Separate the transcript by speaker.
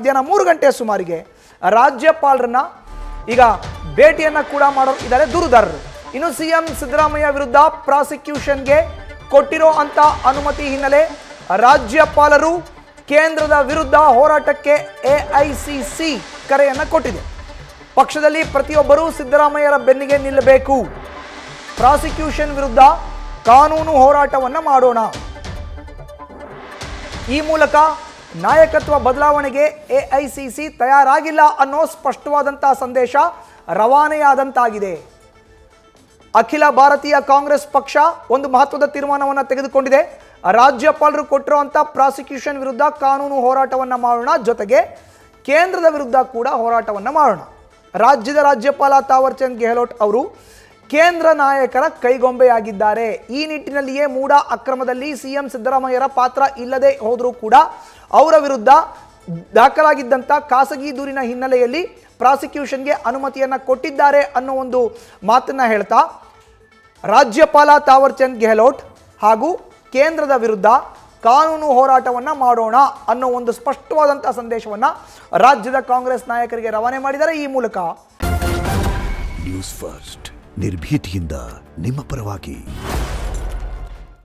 Speaker 1: ಮಧ್ಯಾಹ್ನ 3 ಗಂಟೆ ಸುಮಾರಿಗೆ ರಾಜ್ಯಪಾಲರನ್ನ ಈಗ ಭೇಟಿಯನ್ನ ಕೂಡ ಮಾಡೋ ಇದ್ದಾರೆ ದೂರುದಾರರು. ಇನ್ನು ಸಿಎಂ ಸಿದ್ದರಾಮಯ್ಯ ವಿರುದ್ಧ ಪ್ರಾಸಿಕ್ಯೂಷನ್ಗೆ ಕೊಟ್ಟಿರೋ ಅಂತ ಅನುಮತಿ ಹಿನ್ನೆಲೆ ರಾಜ್ಯಪಾಲರು ಕೇಂದ್ರದ ವಿರುದ್ಧ ಹೋರಾಟಕ್ಕೆ ಎಐಸಿಸಿ ಕರೆಯನ್ನ ಕೊಟ್ಟಿದೆ. ಪಕ್ಷದಲ್ಲಿ ಪ್ರತಿಯೊಬ್ಬರೂ ಸಿದ್ದರಾಮಯ್ಯರ ಬೆನ್ನಿಗೆ ನಿಲ್ಲಬೇಕು, ಪ್ರಾಸಿಕ್ಯೂಷನ್ ವಿರುದ್ಧ ಕಾನೂನು ಹೋರಾಟವನ್ನ ಮಾಡೋಣ, ಈ ಮೂಲಕ ನಾಯಕತ್ವ ಬದಲಾವಣೆಗೆ ಎಐಸಿಸಿ ತಯಾರಾಗಿಲ್ಲ ಅನ್ನೋ ಸ್ಪಷ್ಟವಾದಂತಹ ಸಂದೇಶ ರವಾನೆಯಾದಂತಾಗಿದೆ. ಅಖಿಲ ಭಾರತೀಯ ಕಾಂಗ್ರೆಸ್ ಪಕ್ಷ ಒಂದು ಮಹತ್ವದ ತೀರ್ಮಾನವನ್ನು ತೆಗೆದುಕೊಂಡಿದೆ. ರಾಜ್ಯಪಾಲರು ಕೊಟ್ಟಿರುವಂಥ ಪ್ರಾಸಿಕ್ಯೂಷನ್ ವಿರುದ್ಧ ಕಾನೂನು ಹೋರಾಟವನ್ನು ಮಾಡೋಣ, ಜೊತೆಗೆ ಕೇಂದ್ರದ ವಿರುದ್ಧ ಕೂಡ ಹೋರಾಟವನ್ನು ಮಾಡೋಣ. ರಾಜ್ಯದ ರಾಜ್ಯಪಾಲ ತಾವರ್ ಚಂದ್ ಗೆಹ್ಲೋಟ್ ಅವರು ಕೇಂದ್ರ ನಾಯಕರ ಕೈಗೊಂಬೆಯಾಗಿದ್ದಾರೆ. ಈ ನಿಟ್ಟಿನಲ್ಲಿಯೇ ಮೂಡಾ ಅಕ್ರಮದಲ್ಲಿ ಸಿಎಂ ಸಿದ್ದರಾಮಯ್ಯರ ಪಾತ್ರ ಇಲ್ಲದೆ ಹೋದರೂ ಕೂಡ ಅವರ ವಿರುದ್ಧ ದಾಖಲಾಗಿದ್ದಂಥ ಖಾಸಗಿ ದೂರಿನ ಹಿನ್ನೆಲೆಯಲ್ಲಿ ಪ್ರಾಸಿಕ್ಯೂಷನ್ಗೆ ಅನುಮತಿಯನ್ನು ಕೊಟ್ಟಿದ್ದಾರೆ ಅನ್ನೋ ಒಂದು ಮಾತನ್ನ ಹೇಳ್ತಾ ರಾಜ್ಯಪಾಲ ತಾವರ್ ಚಂದ್ ಗೆಹ್ಲೋಟ್ ಹಾಗೂ ಕೇಂದ್ರದ ವಿರುದ್ಧ ಕಾನೂನು ಹೋರಾಟವನ್ನು ಮಾಡೋಣ ಅನ್ನೋ ಒಂದು ಸ್ಪಷ್ಟವಾದಂಥ ಸಂದೇಶವನ್ನು ರಾಜ್ಯದ ಕಾಂಗ್ರೆಸ್ ನಾಯಕರಿಗೆ ರವಾನೆ ಮಾಡಿದ್ದಾರೆ. ಈ ಮೂಲಕ
Speaker 2: ನ್ಯೂಸ್ ಫಸ್ಟ್ ನಿರ್ಭೀತಿಯಿಂದ ನಿಮ್ಮ ಪರವಾಗಿ.